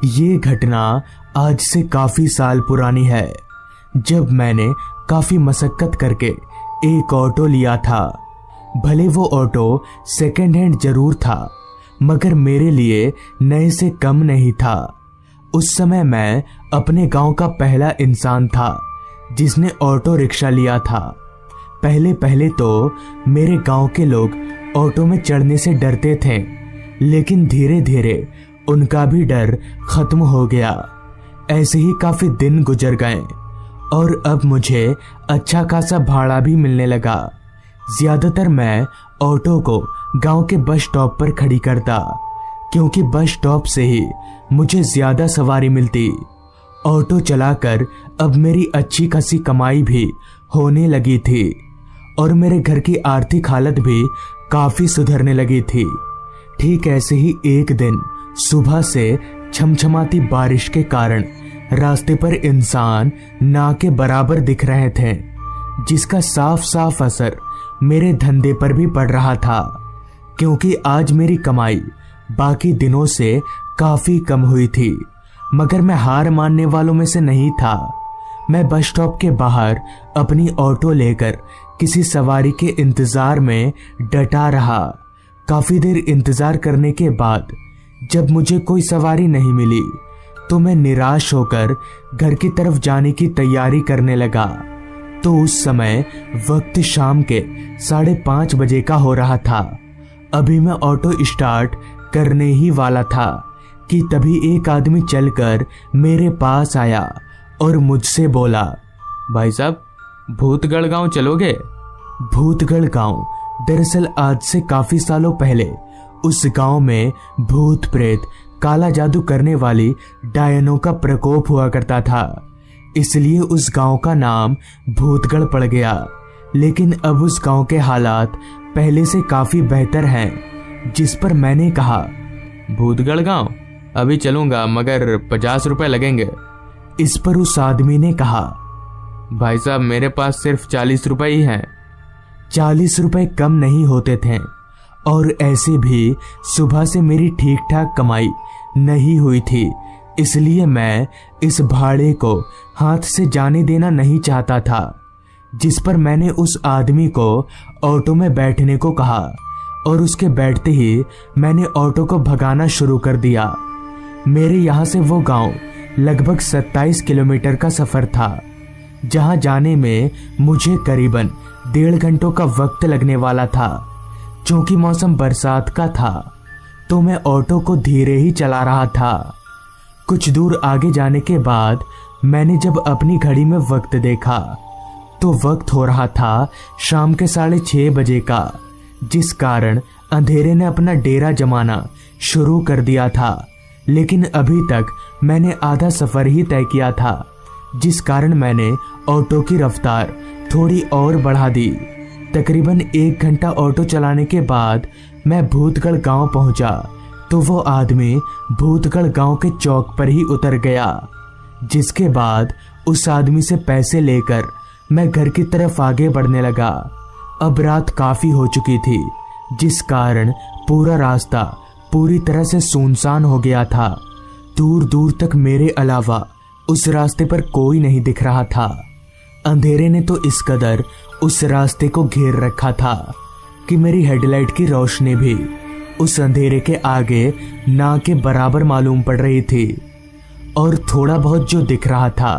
ये घटना आज से काफी साल पुरानी है, जब मैंने काफी मशक्कत करके एक ऑटो लिया था। भले वो ऑटो सेकंड हैंड जरूर था, मगर मेरे लिए नए से कम नहीं था। उस समय मैं अपने गांव का पहला इंसान था जिसने ऑटो रिक्शा लिया था। पहले पहले तो मेरे गांव के लोग ऑटो में चढ़ने से डरते थे, लेकिन धीरे धीरे उनका भी डर खत्म हो गया। ऐसे ही काफी दिन गुजर गए और अब मुझे अच्छा खासा भाड़ा भी मिलने लगा। ज्यादातर मैं ऑटो को गांव के बस स्टॉप पर खड़ी करता, क्योंकि बस स्टॉप से ही मुझे ज्यादा सवारी मिलती। ऑटो चलाकर अब मेरी अच्छी खासी कमाई भी होने लगी थी और मेरे घर की आर्थिक हालत भी काफी सुधरने लगी थी। ठीक ऐसे ही एक दिन सुबह से छमछमाती बारिश के कारण रास्ते पर इंसान ना के बराबर दिख रहे थे, जिसका साफ साफ असर मेरे धंधे पर भी पड़ रहा था, क्योंकि आज मेरी कमाई बाकी दिनों से काफी कम हुई थी। मगर मैं हार मानने वालों में से नहीं था। मैं बस स्टॉप के बाहर अपनी ऑटो लेकर किसी सवारी के इंतजार में डटा रहा। काफी देर इंतजार करने के बाद जब मुझे कोई सवारी नहीं मिली तो मैं निराश होकर घर की तरफ जाने की तैयारी करने लगा। तो उस समय वक्त शाम के 5:30 बजे का हो रहा था। अभी मैं ऑटो स्टार्ट करने ही वाला था कि तभी एक आदमी चलकर मेरे पास आया और मुझसे बोला, भाई साहब, भूतगढ़ गांव चलोगे? भूतगढ़ गांव दरअसल आज से काफी सालों पहले उस गांव में भूत प्रेत काला जादू करने वाली डायनों का प्रकोप हुआ करता था, इसलिए उस गांव का नाम भूतगढ़ पड़ गया। लेकिन अब उस गांव के हालात पहले से काफी बेहतर हैं, जिस पर मैंने कहा, भूतगढ़ गांव अभी चलूंगा, मगर 50 रुपए लगेंगे। इस पर उस आदमी ने कहा, भाई साहब, मेरे पास सिर्फ 40 रुपए ही हैं। 40 रुपए कम नहीं होते थे, और ऐसे भी सुबह से मेरी ठीक ठाक कमाई नहीं हुई थी, इसलिए मैं इस भाड़े को हाथ से जाने देना नहीं चाहता था। जिस पर मैंने उस आदमी को ऑटो में बैठने को कहा और उसके बैठते ही मैंने ऑटो को भगाना शुरू कर दिया। मेरे यहाँ से वो गांव लगभग 27 किलोमीटर का सफर था, जहां जाने में मुझे करीबन 1.5 घंटों का वक्त लगने वाला था। चूंकि मौसम बरसात का था तो मैं ऑटो को धीरे ही चला रहा था। कुछ दूर आगे जाने के बाद मैंने जब अपनी घड़ी में वक्त देखा तो वक्त हो रहा था शाम के 6:30 बजे का, जिस कारण अंधेरे ने अपना डेरा जमाना शुरू कर दिया था। लेकिन अभी तक मैंने आधा सफर ही तय किया था, जिस कारण मैंने ऑटो की रफ्तार थोड़ी और बढ़ा दी। तकरीबन 1 घंटा ऑटो चलाने के बाद मैं भूतगढ़ गांव पहुंचा तो वो आदमी भूतगढ़ गांव के चौक पर ही उतर गया, जिसके बाद उस आदमी से पैसे लेकर मैं घर की तरफ आगे बढ़ने लगा। अब रात काफी हो चुकी थी, जिस कारण पूरा रास्ता पूरी तरह से सुनसान हो गया था। दूर दूर तक मेरे अलावा उस रास्ते पर कोई नहीं दिख रहा था। अंधेरे ने तो इस कदर उस रास्ते को घेर रखा था कि मेरी हेडलाइट की रोशनी भी उस अंधेरे के आगे ना के बराबर मालूम पड़ रही थी, और थोड़ा बहुत जो दिख रहा था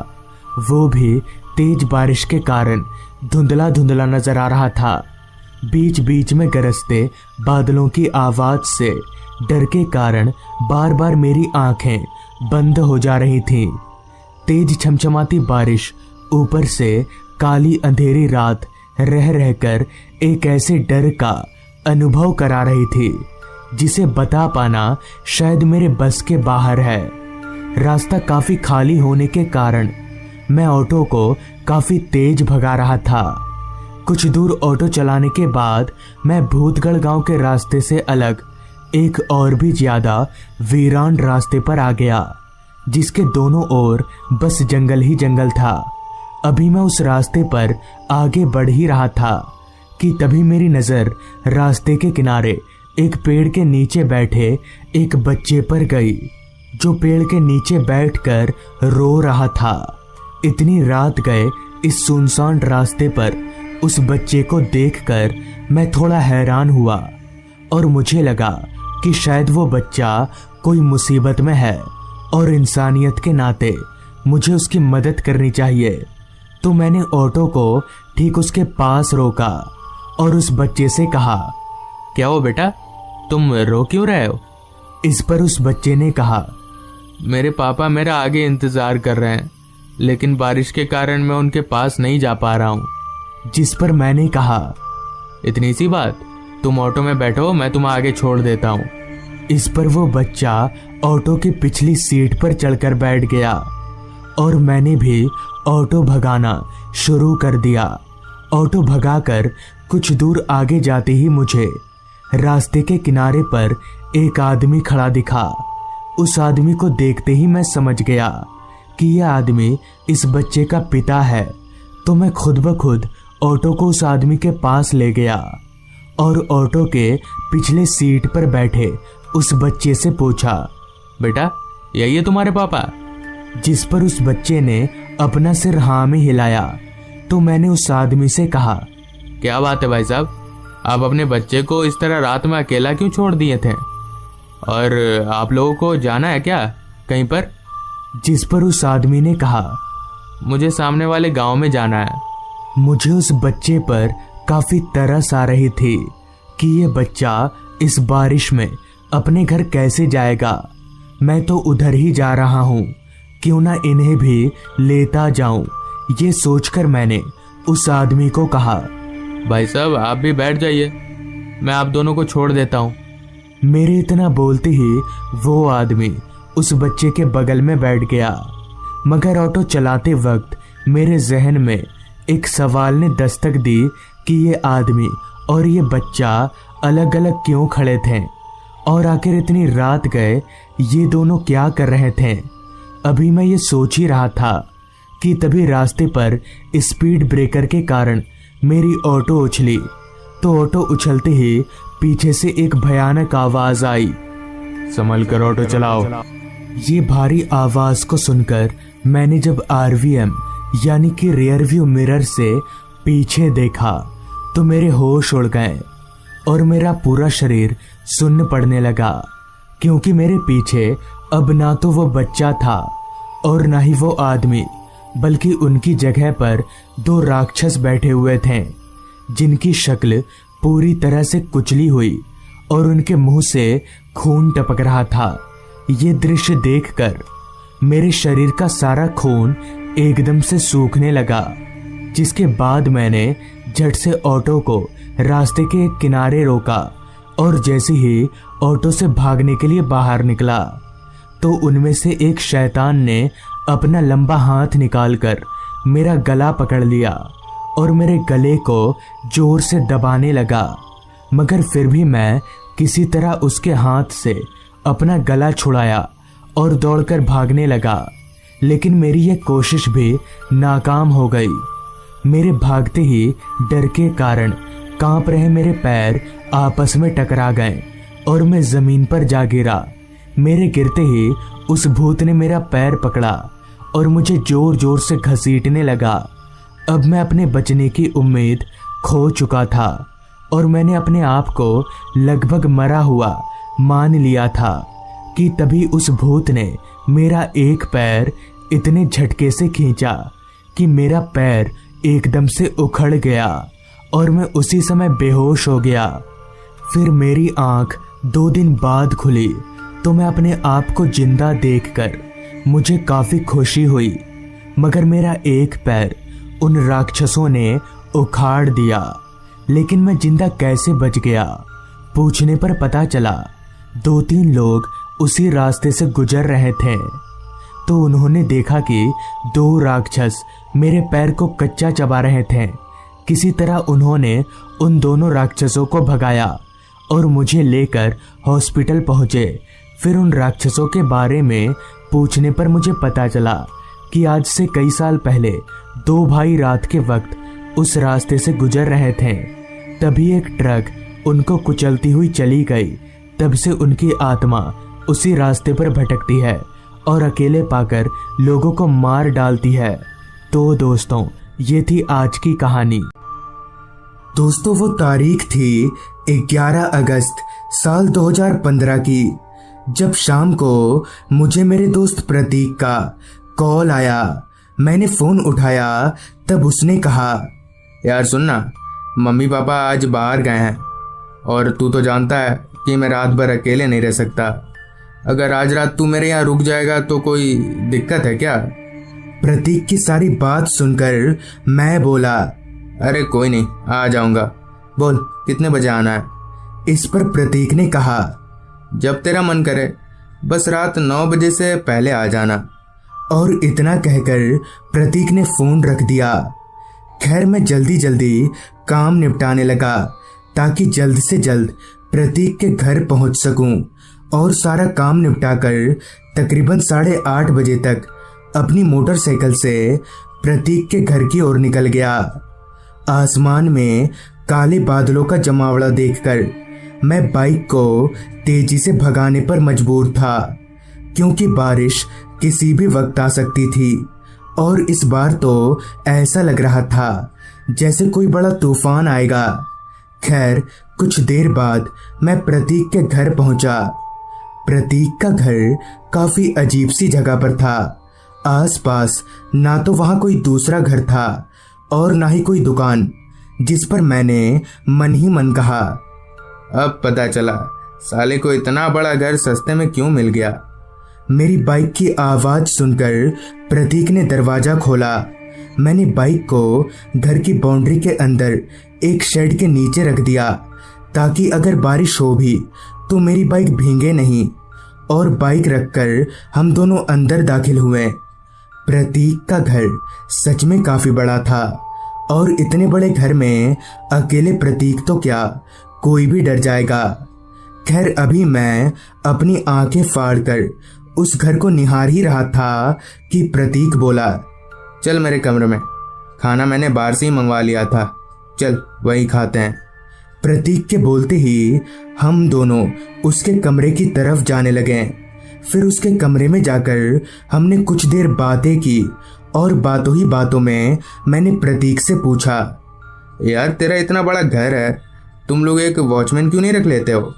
वो भी तेज बारिश के कारण धुंधला धुंधला नजर आ रहा था। बीच बीच में गरजते बादलों की आवाज से डर के कारण बार बार मेरी आंखें बंद हो जा रही थीं। तेज छमछमाती बारिश ऊपर से काली अंधेरी रात रह रहकर एक ऐसे डर का अनुभव करा रही थी जिसे बता पाना शायद मेरे बस के बाहर है। रास्ता काफी खाली होने के कारण मैं ऑटो को काफी तेज भगा रहा था। कुछ दूर ऑटो चलाने के बाद मैं भूतगढ़ गांव के रास्ते से अलग एक और भी ज्यादा वीरान रास्ते पर आ गया, जिसके दोनों ओर बस जंगल ही जंगल था। अभी मैं उस रास्ते पर आगे बढ़ ही रहा था कि तभी मेरी नजर रास्ते के किनारे एक पेड़ के नीचे बैठे एक बच्चे पर गई। जो पेड़ के नीचे बैठकर रो रहा था। इतनी रात गए इस सुनसान रास्ते पर उस बच्चे को देखकर मैं थोड़ा हैरान हुआ और मुझे लगा कि शायद वो बच्चा कोई मुसीबत में है और इंसानियत के नाते मुझे उसकी मदद करनी चाहिए। तो मैंने ऑटो को ठीक उसके पास रोका और उस बच्चे से कहा, क्या हो बेटा, तुम रो क्यों रहे हो? इस पर उस बच्चे ने कहा, मेरे पापा मेरा आगे इंतजार कर रहे हैं, लेकिन बारिश के कारण मैं उनके पास नहीं जा पा रहा हूँ। जिस पर मैंने कहा, इतनी सी बात, तुम ऑटो में बैठो, मैं तुम्हें आगे छोड़ देता हूँ। इस पर वो बच्चा ऑटो की पिछली सीट पर चढ़कर बैठ गया और मैंने भी ऑटो भगाना शुरू कर दिया। ऑटो भगाकर कुछ दूर आगे जाते ही मुझे रास्ते के किनारे पर एक आदमी खड़ा दिखा। उस आदमी को देखते ही मैं समझ गया कि यह आदमी इस बच्चे का पिता है। तो मैं खुद ब खुद ऑटो को उस आदमी के पास ले गया और ऑटो के पिछले सीट पर बैठे उस बच्चे से पूछा, बेटा यही है तुम्हारे पापा? जिस पर उस बच्चे ने अपना सिर हाँ में हिलाया। तो मैंने उस आदमी से कहा, क्या बात है भाई साहब, आप अपने बच्चे को इस तरह रात में अकेला क्यों छोड़ दिए थे? और आप लोगों को जाना है क्या कहीं पर? जिस पर उस आदमी ने कहा, मुझे सामने वाले गांव में जाना है। मुझे उस बच्चे पर काफी तरस आ रही थी कि ये बच्चा इस बारिश में अपने घर कैसे जाएगा। मैं तो उधर ही जा रहा हूँ, क्यों ना इन्हें भी लेता जाऊं। ये सोचकर मैंने उस आदमी को कहा, भाई साहब आप भी बैठ जाइए, मैं आप दोनों को छोड़ देता हूँ। मेरे इतना बोलते ही वो आदमी उस बच्चे के बगल में बैठ गया। मगर ऑटो चलाते वक्त मेरे जहन में एक सवाल ने दस्तक दी कि ये आदमी और ये बच्चा अलग अलग क्यों खड़े थे और आखिर इतनी रात गए ये दोनों क्या कर रहे थे। अभी मैं ये सोच ही रहा था कि तभी रास्ते पर स्पीड ब्रेकर के कारण मेरी ऑटो उछली। तो ऑटो उछलते ही पीछे से एक भयानक आवाज आई, संभल कर ऑटो चलाओ। ये भारी आवाज को सुनकर मैंने जब आरवीएम यानी कि रियर व्यू मिरर से पीछे देखा तो मेरे होश उड़ गए और मेरा पूरा शरीर सुन्न पड़ने लगा, क्योंकि मेरे पीछे अब ना तो वो बच्चा था और ना ही वो आदमी, बल्कि उनकी जगह पर दो राक्षस बैठे हुए थे जिनकी शक्ल पूरी तरह से कुचली हुई और उनके मुंह से खून टपक रहा था। ये दृश्य देखकर मेरे शरीर का सारा खून एकदम से सूखने लगा, जिसके बाद मैंने झट से ऑटो को रास्ते के एक किनारे रोका और जैसे ही ऑटो से भागने के लिए बाहर निकला तो उनमें से एक शैतान ने अपना लंबा हाथ निकालकर मेरा गला पकड़ लिया और मेरे गले को जोर से दबाने लगा। मगर फिर भी मैं किसी तरह उसके हाथ से अपना गला छुड़ाया और दौड़कर भागने लगा, लेकिन मेरी यह कोशिश भी नाकाम हो गई। मेरे भागते ही डर के कारण कांप रहे मेरे पैर आपस में टकरा गए और मैं जमीन पर जा गिरा। मेरे गिरते ही उस भूत ने मेरा पैर पकड़ा और मुझे जोर जोर से घसीटने लगा। अब मैं अपने बचने की उम्मीद खो चुका था और मैंने अपने आप को लगभग मरा हुआ मान लिया था कि तभी उस भूत ने मेरा एक पैर इतने झटके से खींचा कि मेरा पैर एकदम से उखड़ गया और मैं उसी समय बेहोश हो गया। फिर मेरी आंख 2 दिन बाद खुली तो मैं अपने आप को जिंदा देखकर मुझे काफी खुशी हुई, मगर मेरा एक पैर उन राक्षसों ने उखाड़ दिया। लेकिन मैं जिंदा कैसे बच गया? पूछने पर पता चला 2-3 लोग उसी रास्ते से गुजर रहे थे तो उन्होंने देखा कि 2 राक्षस मेरे पैर को कच्चा चबा रहे थे। किसी तरह उन्होंने उन दोनों राक्षसों को भगाया और मुझे लेकर हॉस्पिटल पहुंचे। फिर उन राक्षसों के बारे में पूछने पर मुझे पता चला कि आज से कई साल पहले 2 भाई रात के वक्त उस रास्ते से गुजर रहे थे। तभी एक ट्रक उनको कुचलती हुई चली गई। तब से उनकी आत्मा उसी रास्ते पर भटकती है। और अकेले पाकर लोगों को मार डालती है। तो दोस्तों, ये थी आज की कहानी। दोस्तों, वो तारीख थी 11 अगस्त साल 2015 की, जब शाम को मुझे मेरे दोस्त प्रतीक का कॉल आया। मैंने फोन उठाया तब उसने कहा, यार सुनना, मम्मी पापा आज बाहर गए हैं और तू तो जानता है कि मैं रात भर अकेले नहीं रह सकता। अगर आज रात तू मेरे यहाँ रुक जाएगा तो कोई दिक्कत है क्या? प्रतीक की सारी बात सुनकर मैं बोला, अरे कोई नहीं, आ जाऊंगा। बोल कितने बजे आना है? इस पर प्रतीक ने कहा, जब तेरा मन करे, बस रात 9 बजे से पहले आ जाना। और इतना कहकर प्रतीक ने फोन रख दिया। खैर, मैं जल्दी जल्दी काम निपटाने लगा ताकि जल्द से जल्द प्रतीक के घर पहुंच सकूं और सारा काम निपटाकर तकरीबन 8:30 बजे तक अपनी मोटरसाइकिल से प्रतीक के घर की ओर निकल गया। आसमान में काले बादलों का जमावड़ा देखकर मैं बाइक को तेजी से भगाने पर मजबूर था, क्योंकि बारिश किसी भी वक्त आ सकती थी और इस बार तो ऐसा लग रहा था जैसे कोई बड़ा तूफान आएगा। खैर, कुछ देर बाद मैं प्रतीक के घर पहुंचा। प्रतीक का घर काफी अजीब सी जगह पर था। आसपास ना तो वहां कोई दूसरा घर था और ना ही कोई दुकान, जिस पर मैंने मन ही मन कहा, अब पता चला साले को इतना बड़ा घर सस्ते में क्यों मिल गया। मेरी बाइक की आवाज सुनकर प्रतीक ने दरवाजा खोला। मैंने बाइक को घर की बाउंड्री के अंदर एक शेड के नीचे रख दिया ताकि अगर बारिश हो भी तो मेरी बाइक भीगे नहीं, और बाइक रखकर हम दोनों अंदर दाखिल हुए। प्रतीक का घर सच में काफी बड़ा था और इतने बड़े घर में अकेले प्रतीक तो क्या, कोई भी डर जाएगा। खैर, अभी मैं अपनी आंखें फाड़कर उस घर को निहार ही रहा था कि प्रतीक बोला, चल मेरे कमरे में, खाना मैंने बाहर से ही मंगवा लिया था, चल वही खाते हैं। प्रतीक के बोलते ही हम दोनों उसके कमरे की तरफ जाने लगे। फिर उसके कमरे में जाकर हमने कुछ देर बातें की और बातों ही बातों में मैंने प्रतीक से पूछा, यार तेरा इतना बड़ा घर है, तुम लोग एक वॉचमैन क्यों नहीं रख लेते हो?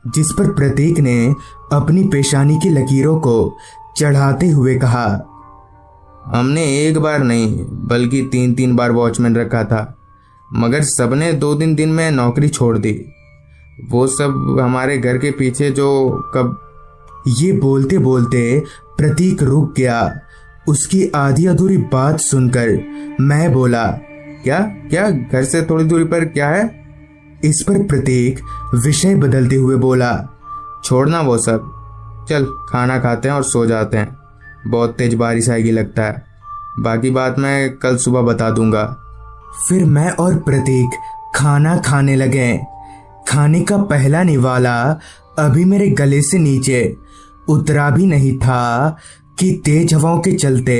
जिस पर प्रतीक ने अपनी पेशानी की लकीरों को चढ़ाते हुए कहा, हमने एक बार नहीं बल्कि 3-3 बार वॉचमैन रखा था, मगर सबने 2 दिन में नौकरी छोड़ दी। वो सब हमारे घर के पीछे जो कब। ये बोलते बोलते प्रतीक रुक गया। उसकी आधी अधूरी बात सुनकर मैं बोला, क्या क्या घर से थोड़ी दूरी पर क्या है? इस पर प्रतीक विषय बदलते हुए बोला, छोड़ना वो सब, चल खाना खाते हैं और सो जाते हैं, बहुत तेज बारिश आएगी लगता है, बाकी बात मैं कल सुबह बता दूंगा। फिर मैं और प्रतीक खाना खाने लगे। खाने का पहला निवाला अभी मेरे गले से नीचे उतरा भी नहीं था कि तेज हवाओं के चलते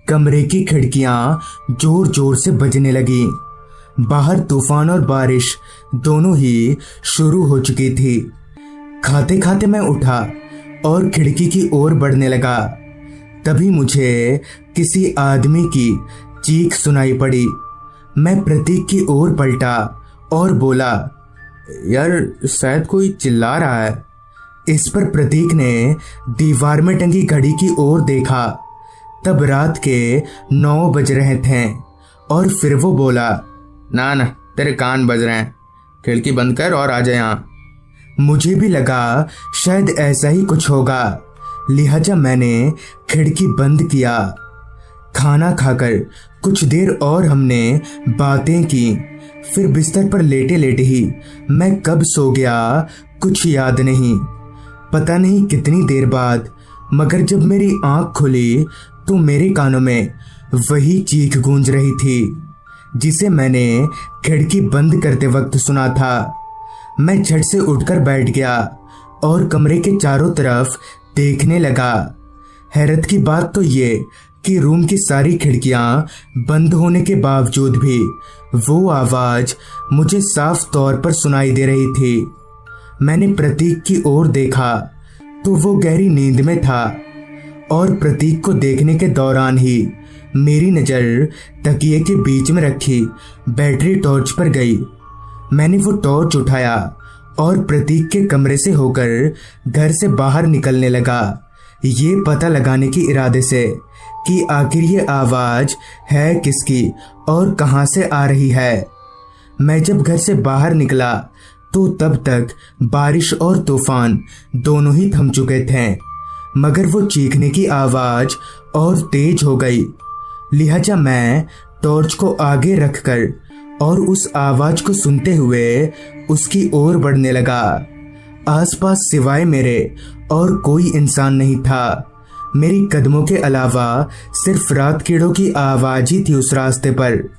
कमरे की खिड़कियां जोर जोर से बजने लगी। बाहर तूफान और बारिश दोनों ही शुरू हो चुकी थी। खाते खाते मैं उठा और खिड़की की ओर बढ़ने लगा। तभी मुझे किसी आदमी की चीख सुनाई पड़ी। मैं प्रतीक की ओर पलटा और बोला, यार शायद कोई चिल्ला रहा है। इस पर प्रतीक ने दीवार में टंगी घड़ी की ओर देखा। तब रात के 9 बज रहे थे और फिर वो बोला, ना ना तेरे कान बज रहे हैं, खिड़की बंद कर और आ जा यहाँ। मुझे भी लगा शायद ऐसा ही कुछ होगा, लिहाजा मैंने खिड़की बंद किया। खाना खाकर कुछ देर और हमने बातें की। फिर बिस्तर पर लेटे लेटे ही मैं कब सो गया कुछ याद नहीं। पता नहीं कितनी देर बाद, मगर जब मेरी आंख खुली तो मेरे कानों में वही चीख गूंज रही थी जिसे मैंने खिड़की बंद करते वक्त सुना था। मैं झट से उठकर बैठ गया और कमरे के चारों तरफ देखने लगा। हैरत की बात तो ये कि रूम की सारी खिड़कियां बंद होने के बावजूद भी वो आवाज मुझे साफ तौर पर सुनाई दे रही थी। मैंने प्रतीक की ओर देखा तो वो गहरी नींद में था और प्रतीक को देखने के दौरान ही मेरी नज़र तकिए के बीच में रखी बैटरी टॉर्च पर गई। मैंने वो टॉर्च उठाया और प्रतीक के कमरे से होकर घर से बाहर निकलने लगा, ये पता लगाने के इरादे से कि आखिर ये आवाज़ है किसकी और कहाँ से आ रही है। मैं जब घर से बाहर निकला तो तब तक बारिश और तूफान दोनों ही थम चुके थे, मगर वो चीखने की आवाज़ और तेज हो गई। लिहाजा मैं टॉर्च को आगे रखकर और उस आवाज़ को सुनते हुए उसकी ओर बढ़ने लगा। आसपास सिवाय मेरे और कोई इंसान नहीं था। मेरी कदमों के अलावा सिर्फ रात कीड़ों की आवाज़ ही थी उस रास्ते पर।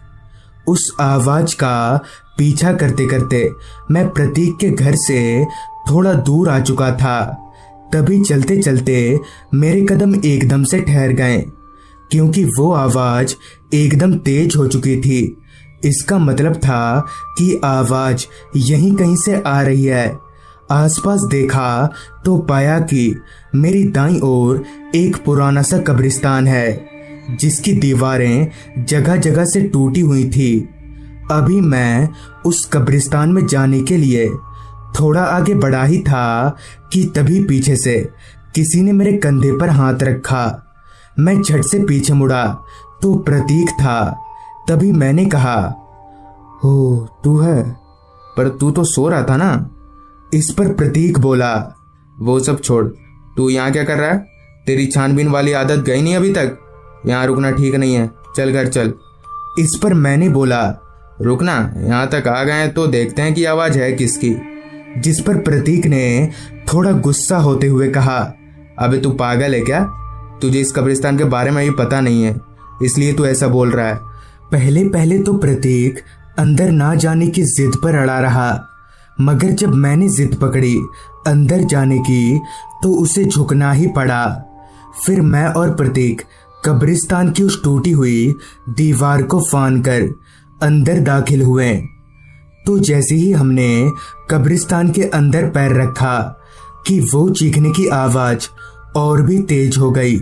उस आवाज़ का पीछा करते करते मैं प्रतीक के घर से थोड़ा दूर आ चुका था। तभी चलते चलते मेरे कदम एकदम से ठहर गए, क्योंकि वो आवाज़ एकदम तेज हो चुकी थी। इसका मतलब था कि आवाज़ यहीं कहीं से आ रही है। आसपास देखा तो पाया कि मेरी दाईं ओर एक पुराना सा कब्रिस्तान है, जिसकी दीवारें जगह जगह से टूटी हुई थी। अभी मैं उस कब्रिस्तान में जाने के लिए थोड़ा आगे बढ़ा ही था कि तभी पीछे से किसी ने मेरे कंधे पर हाथ रखा। मैं झट से पीछे मुड़ा तो प्रतीक था। तभी मैंने कहा, "हो, तू है? पर तू तो सो रहा था ना?" इस पर प्रतीक बोला, "वो सब छोड़, तू यहाँ क्या कर रहा है? तेरी छानबीन वाली आदत गई नहीं अभी तक? यहाँ रुकना ठीक नहीं है, चल घर चल।" इस पर मैंने बोला, "रुकना, यहाँ तक आ गए तो देखते हैं कि आवाज़ है किसकी।" जिस पर प्रतीक ने थोड़ा गुस्सा होते हुए कहा, "अबे तू पागल है क्या? तुझे इस कब्रिस्तान के बारे में भी पता नहीं है, इसलिए तू ऐसा बोल रहा है।" पहले पहले तो प्रतीक अंदर ना जाने की जिद पर अड़ा रहा, मगर जब मैंने जिद पकड़ी अंदर जाने की तो उसे झुकना ही पड़ा। फिर मैं और प्रतीक कब्रिस्तान की उस टूटी हुई दीवार को फान कर अंदर दाखिल हुए। तो जैसे ही हमने कब्रिस्तान के अंदर पैर रखा कि वो चीखने की आवाज़ और भी तेज हो गई।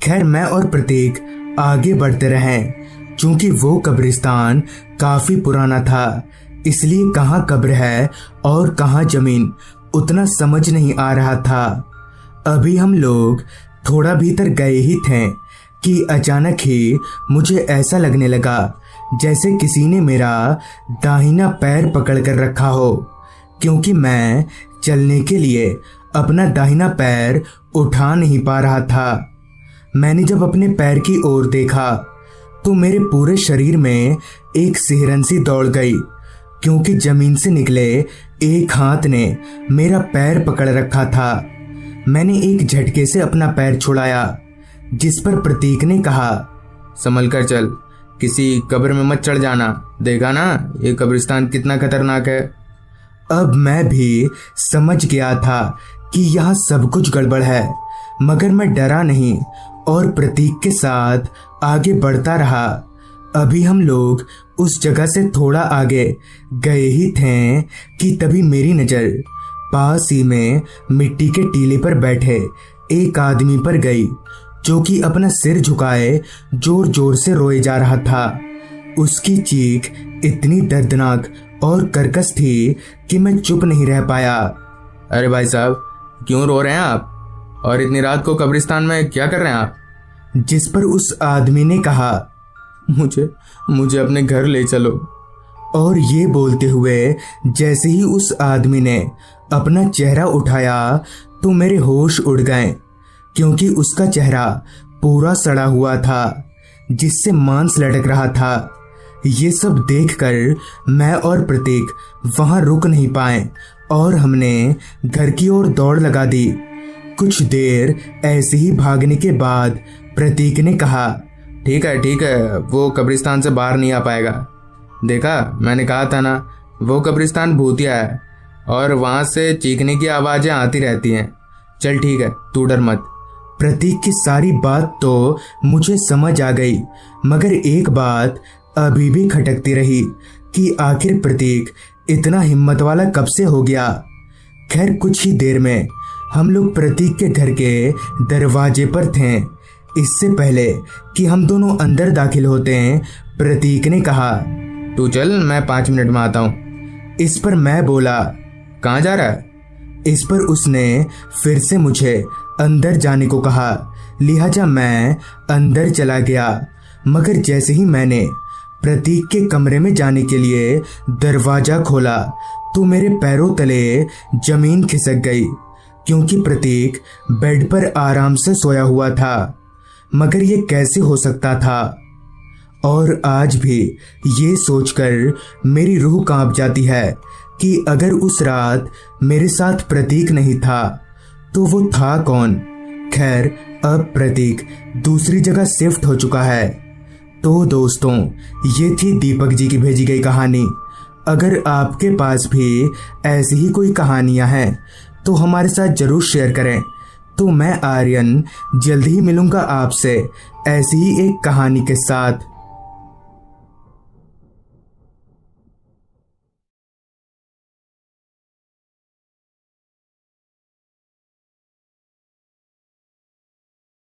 खैर मैं और प्रतीक आगे बढ़ते रहे। चूंकि वो कब्रिस्तान काफ़ी पुराना था, इसलिए कहाँ कब्र है और कहाँ जमीन उतना समझ नहीं आ रहा था। अभी हम लोग थोड़ा भीतर गए ही थे कि अचानक ही मुझे ऐसा लगने लगा जैसे किसी ने मेरा दाहिना पैर पकड़ कर रखा हो, क्योंकि मैं चलने के लिए अपना दाहिना पैर उठा नहीं पा रहा था। मैंने जब अपने पैर की ओर देखा तो मेरे पूरे शरीर में एक सिहरन सी दौड़ गई, क्योंकि जमीन से निकले एक हाथ ने मेरा पैर पकड़ रखा था। मैंने एक झटके से अपना पैर छुड़ाया, जिस पर प्रतीक ने कहा, "संभल कर चल, किसी कब्र में मत चढ़ जाना, देखा ना ये कब्रिस्तान कितना खतरनाक है।" अब मैं भी समझ गया था कि यहाँ सब कुछ गड़बड़ है, मगर मैं डरा नहीं और प्रतीक के साथ आगे बढ़ता रहा। अभी हम लोग उस जगह से थोड़ा आगे गए ही थे कि तभी मेरी नज़र पास ही में मिट्टी के टीले पर बैठे एक आदमी पर गई, जो कि अपना सिर झुकाए जोर जोर से रोए जा रहा था। उसकी चीख इतनी दर्दनाक और कर्कश थी कि मैं चुप नहीं रह पाया। "अरे भाई साहब, क्यों रो रहे हैं आप? और इतनी रात को कब्रिस्तान में क्या कर रहे हैं आप?" जिस पर उस आदमी ने कहा, मुझे अपने घर ले चलो। और ये बोलते हुए जैसे ही उस आदमी ने अपना चेहरा उठाया तो मेरे होश उड़ गए, क्योंकि उसका चेहरा पूरा सड़ा हुआ था, जिससे मांस लटक रहा था। ये सब देखकर मैं और प्रतीक वहां रुक नहीं पाए और हमने घर की ओर दौड़ लगा दी। कुछ देर ऐसे ही भागने के बाद प्रतीक ने कहा, ठीक है, वो कब्रिस्तान से बाहर नहीं आ पाएगा। देखा, मैंने कहा था ना, वो कब्रिस्तान भूतिया है और वहां से चीखने की आवाज़ें आती रहती हैं। चल ठीक है, तू डर मत। प्रतीक की सारी बात तो मुझे समझ आ गई, मगर एक बात अभी भी खटकती रही कि आखिर प्रतीक इतना हिम्मत वाला कब से हो गया। खैर कुछ ही देर में हम लोग प्रतीक के घर के दरवाजे पर थे। इससे पहले कि हम दोनों अंदर दाखिल होते हैं, प्रतीक ने कहा, तू चल, मैं 5 मिनट में आता हूँ। इस पर मैं बोला, कहाँ जा रहा है? इस पर उसने फिर से मुझे अंदर जाने को कहा, लिहाजा मैं अंदर चला गया। मगर जैसे ही मैंने प्रतीक के कमरे में जाने के लिए दरवाजा खोला तो मेरे पैरों तले जमीन खिसक गई, क्योंकि प्रतीक बेड पर आराम से सोया हुआ था। मगर ये कैसे हो सकता था? और आज भी ये सोचकर मेरी रूह कांप जाती है कि अगर उस रात मेरे साथ प्रतीक नहीं था तो वो था कौन? खैर, अब प्रतीक दूसरी जगह शिफ्ट हो चुका है। तो दोस्तों, ये थी दीपक जी की भेजी गई कहानी। अगर आपके पास भी ऐसी ही कोई कहानियां हैं तो हमारे साथ जरूर शेयर करें। तो मैं आर्यन जल्द ही मिलूंगा आपसे ऐसी ही एक कहानी के साथ।